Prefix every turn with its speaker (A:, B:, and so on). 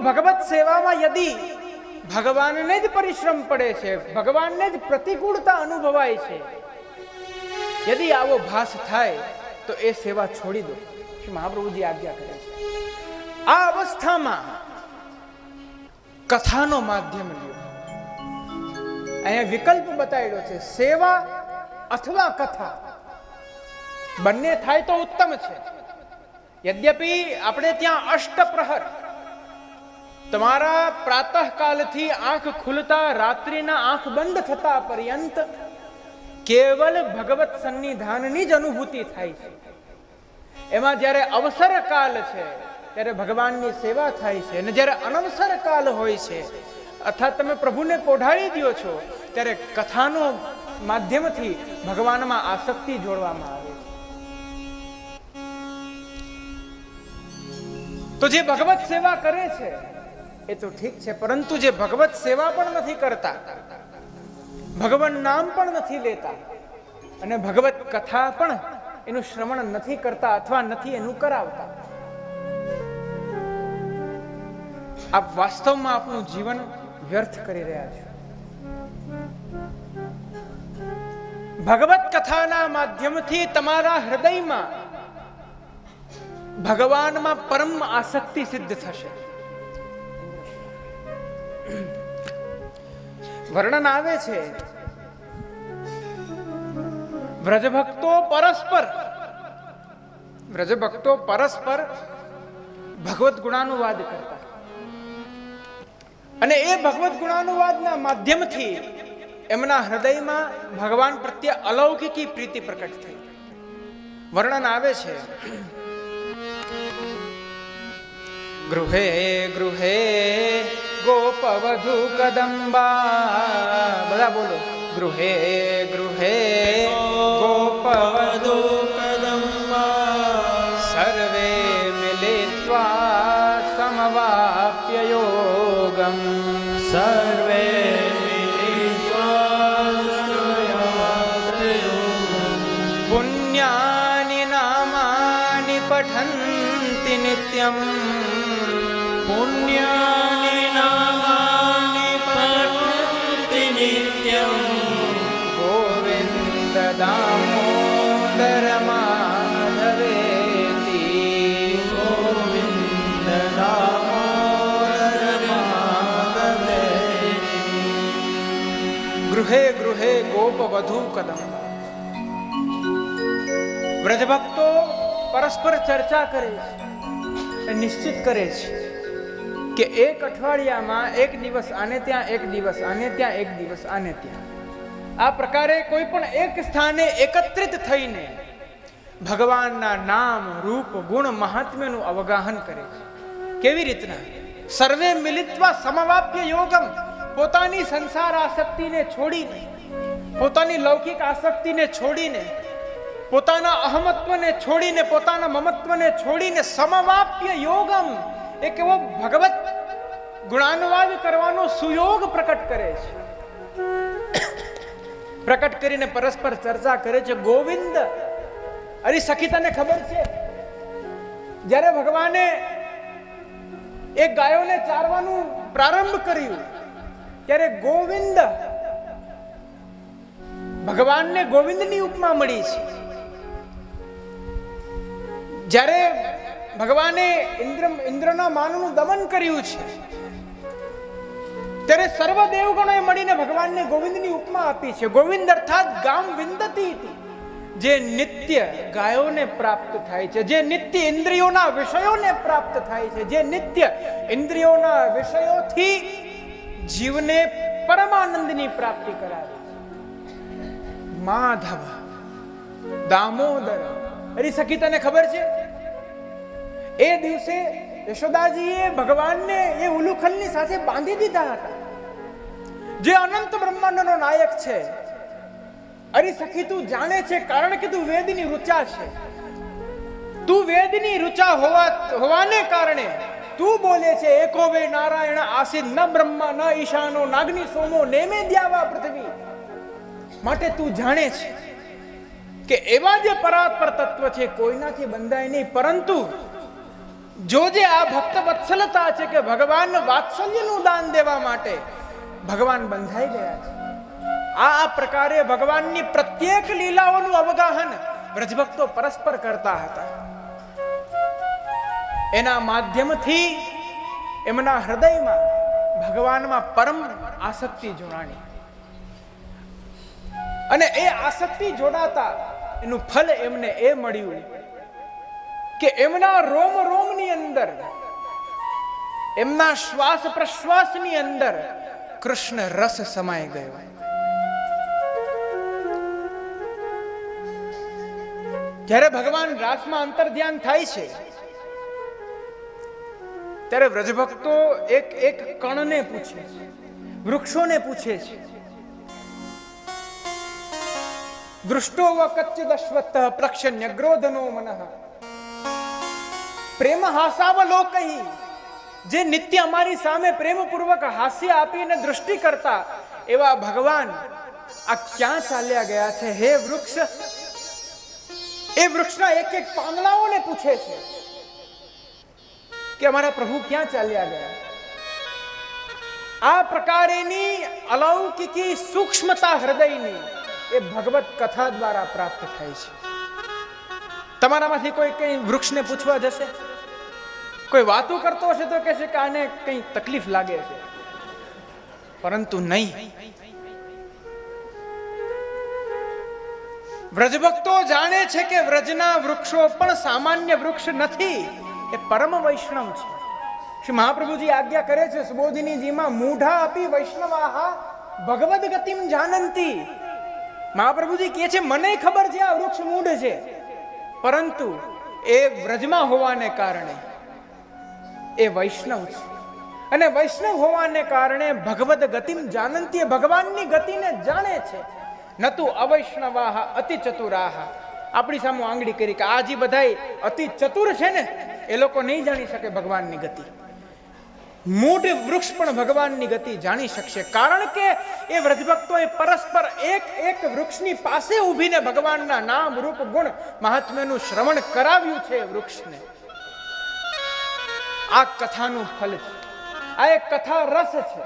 A: ભગવત સેવામાં યદિ ભગવાનને જ પરિશ્રમ પડે છે, ભગવાનને જ પ્રતિકૂળતા અનુભવાય છે, યદિ આવો ભાસ થાય તો એ સેવા છોડી દો. શ્રી મહાપ્રભુજી આજ્ઞા કરે છે. આ અવસ્થામાં કથાનો માધ્યમ લ્યો. અહીંયા વિકલ્પ બતાવેલો છે, સેવા અથવા કથા. બંને થાય તો ઉત્તમ છે. યદ્યપિ આપણે ત્યાં અષ્ટપ્રહર, તમારા પ્રાતઃકાલથી આંખ ખુલતા રાત્રિના આંખ બંધ થતા પર્યંત કેવલ ભગવત સન્નિધાનની જ અનુભૂતિ થાય છે. એમાં જ્યારે અવસર કાલ છે ત્યારે ભગવાનની સેવા થાય છે, અને જ્યારે અનવસર કાલ હોય છે અર્થાત તમે પ્રભુને કોઢાડી દો છો ત્યારે કથાનો માધ્યમથી ભગવાનમાં આસક્તિ જોડવામાં આવે છે. તો જે ભગવત સેવા કરે છે એ તો ઠીક છે, પરંતુ જે ભગવત સેવા પણ નથી કરતા, ભગવાન નામ પણ નથી લેતા અને ભગવત કથા પણ એનું શ્રવણ નથી કરતા અથવા નથી એનું કરાવતા, આપ વાસ્તવમાં આપનું જીવન વ્યર્થ કરી રહ્યા છો. ભગવત કથાના માધ્યમથી તમારા હૃદયમાં ભગવાનમાં પરમ આસક્તિ સિદ્ધ થશે. વર્ણન આવે છે, વ્રજભક્તો પરસ્પર ભગવત ગુણાનુવાદ કરતા, અને એ ભગવત ગુણાનુવાદના માધ્યમથી એમના હૃદયમાં ભગવાન પ્રત્યે અલૌકિકી પ્રીતિ પ્રકટ થઈ. વર્ણન આવે છે, ગૃહે ગૃહે ગોપવધુ કદંબા, બધા બોલો, ગૃહે ગૃહે ગોપવધુ કદંબા, સર્વે મિલિત્વા સમવાપ્ય યોગમ,
B: સર્વે મિલિત્વા સમવાપ્ય યોગમ,
A: પુણ્યાનિ નામાનિ પઠન્તિ નિત્યમ,
B: પુણ્યાનિ નામાનિ પઠન્તિ નિત્યમ,
A: ગોવિંદ દામોદર માધવેતિ,
B: ગોવિંદ દામોદર માધવેતિ.
A: ગૃહે ગૃહે ગોપવધુ કદંબા. વ્રજભક્તો પરસ્પર ચર્ચા કરે છે, નિશ્ચિત કરે છે કે એક અઠવાડિયામાં એક દિવસ આને ત્યાં, એક દિવસ આને ત્યાં, એક દિવસ આને ત્યાં, આ પ્રકારે કોઈ પણ એક સ્થાને એકત્રિત થઈને ભગવાનના નામ, રૂપ, ગુણ, મહાત્મ્યનું અવગાહન કરે છે. કેવી રીતના? સર્વે મિલિત્વા સમવાપ્ય યોગમ. પોતાની સંસાર આસક્તિને છોડીને, પોતાની લૌકિક આસક્તિને છોડીને, પોતાના અહમત્વને છોડીને, પોતાના મમત્વને છોડીને સમવાપ્ય યોગમ, એક એવો ભગવત ગુણાનુવાદ કરવાનો સુયોગ પ્રકટ કરે છે. પ્રકટ કરીને પરસ્પર ચર્ચા કરે છે. ગોવિંદ, અરે સખી તને ખબર છે, જ્યારે ભગવાને એક ગાયોને ચારવાનું પ્રારંભ કર્યું ત્યારે ગોવિંદ, ભગવાનને ગોવિંદની ઉપમા મળી છે. જ્યારે ભગવાને ઇન્દ્રના માનનું દમન કર્યું છે ત્યારે સર્વ દેવગણોએ મળીને ભગવાનને ગોવિંદની ઉપમા આપી છે. ગોવિંદ અર્થાત ગામ વિંદતી હતી, જે નિત્ય ગાયોને પ્રાપ્ત થાય છે, જે નિત્ય ઇન્દ્રિયોના વિષયોને પ્રાપ્ત થાય છે, જે નિત્ય ઇન્દ્રિયોના વિષયોથી જીવને પરમાનંદની પ્રાપ્તિ કરાવે છે. માધવ, દામોદર. અરે સખી તને ખબર છે, એ દિવસે યશોદાજીએ ભગવાનને એ ઉલુખલની સાથે બાંધી દીધા હતા, જે અનંત બ્રહ્માંડનો નાયક છે. અરે સખી તું જાણે છે, કારણ કે તું વેદની ઋચા છે. તું વેદની ઋચા હોવાને કારણે તું બોલે છે, એકો વે નારાયણ આસિદ ન બ્રહ્મા ન ઈશાનો નાગની સોમો નેમે દ્યાવા પૃથ્વી. માટે તું જાણે છે કે એવા જે પરાત્પર તત્વ છે કોઈનાથી બંધાય નહીં, પરંતુ જો જે આ ભક્ત વત્સલતા છે કે ભગવાન વાત્સલ્યનું દાન દેવા માટે ભગવાન બંધાઈ ગયા છે. આ પ્રકારે ભગવાનની પ્રત્યેક લીલાઓનું અવગાહન વ્રજભક્તો પરસ્પર કરતા હતા. એના માધ્યમથી એમના હૃદયમાં ભગવાનમાં પરમ આસક્તિ જોડાણી અને એ આસક્તિ જોડાતા એનું ફલ એમને એ મળ્યું કે એમના રોમ રોમની અંદર, એમના શ્વાસ પ્રશ્વાસની અંદર કૃષ્ણ રસ સમાઈ ગયો. જ્યારે ભગવાન રાસમાં અંતર્ધ્યાન થાય છે ત્યારે વ્રજભક્તો એક એક કણને પૂછે છે, વૃક્ષોને પૂછે છે. દૃષ્ટો વ કચ્ચિદશ્વત્થ પ્રક્ષન્ય ગ્રોધનો મનઃ પ્રેમ હાસાવલોકહી, જે નિત્ય અમારી સામે પ્રેમપૂર્વક હાસ્ય આપીને દૃષ્ટિ કરતા એવા ભગવાન આ ક્યાં ચાલ્યા ગયા છે? હે વૃક્ષ, એ વૃક્ષના એક એક પાંદડાઓને પૂછે છે કે અમારા પ્રભુ ક્યાં ચાલ્યા ગયા? આ પ્રકારેની અલૌકિકી સૂક્ષ્મતા હૃદયની એ ભગવત કથા દ્વારા પ્રાપ્ત થાય છે. તમારામાંથી કોઈ કઈ વૃક્ષને પૂછવા જશે, કોઈ વાતો કરતો હશે તો કહેશે કે આને કઈ તકલીફ લાગે છે, પરંતુ નહીં. વ્રજભક્તો જાણે છે કે વ્રજના વૃક્ષો પણ સામાન્ય વૃક્ષ નથી, એ પરમ વૈષ્ણવ છે. શ્રી મહાપ્રભુજી આજ્ઞા કરે છે સુબોધિનીજીમાં, મૂઢા અપી વૈષ્ણવાહા ભગવદ ગતિમ જાનંતી. મહાપ્રભુજી કહે છે મને ખબર છે આ વૃક્ષ મૂઢ છે, પરંતુ એ વ્રજમાં હોવાને કારણે એ વૈષ્ણવ છે, અને વૈષ્ણવ હોવાને કારણે ભગવદ ગતિમ જાનંતી, ભગવાનની ગતિને જાણે છે. નતુ અવૈષ્ણવાહ અતિ ચતુરાહ. આપણી સામે આંગળી કરી કે આ જે બધાય અતિ ચતુર છે ને એ લોકો નહીં જાણી શકે ભગવાનની ગતિ. મૂઢ વૃક્ષ પણ ભગવાનની ગતિ જાણી શકશે, કારણ કે એ વ્રજભક્તોએ પરસ્પર એક એક વૃક્ષની પાસે ઊભીને ભગવાનના નામ રૂપ ગુણ મહાત્મ્યનું શ્રવણ કરાવ્યું છે વૃક્ષને. આ કથાનું ફલ છે, આ એક કથા રસ છે.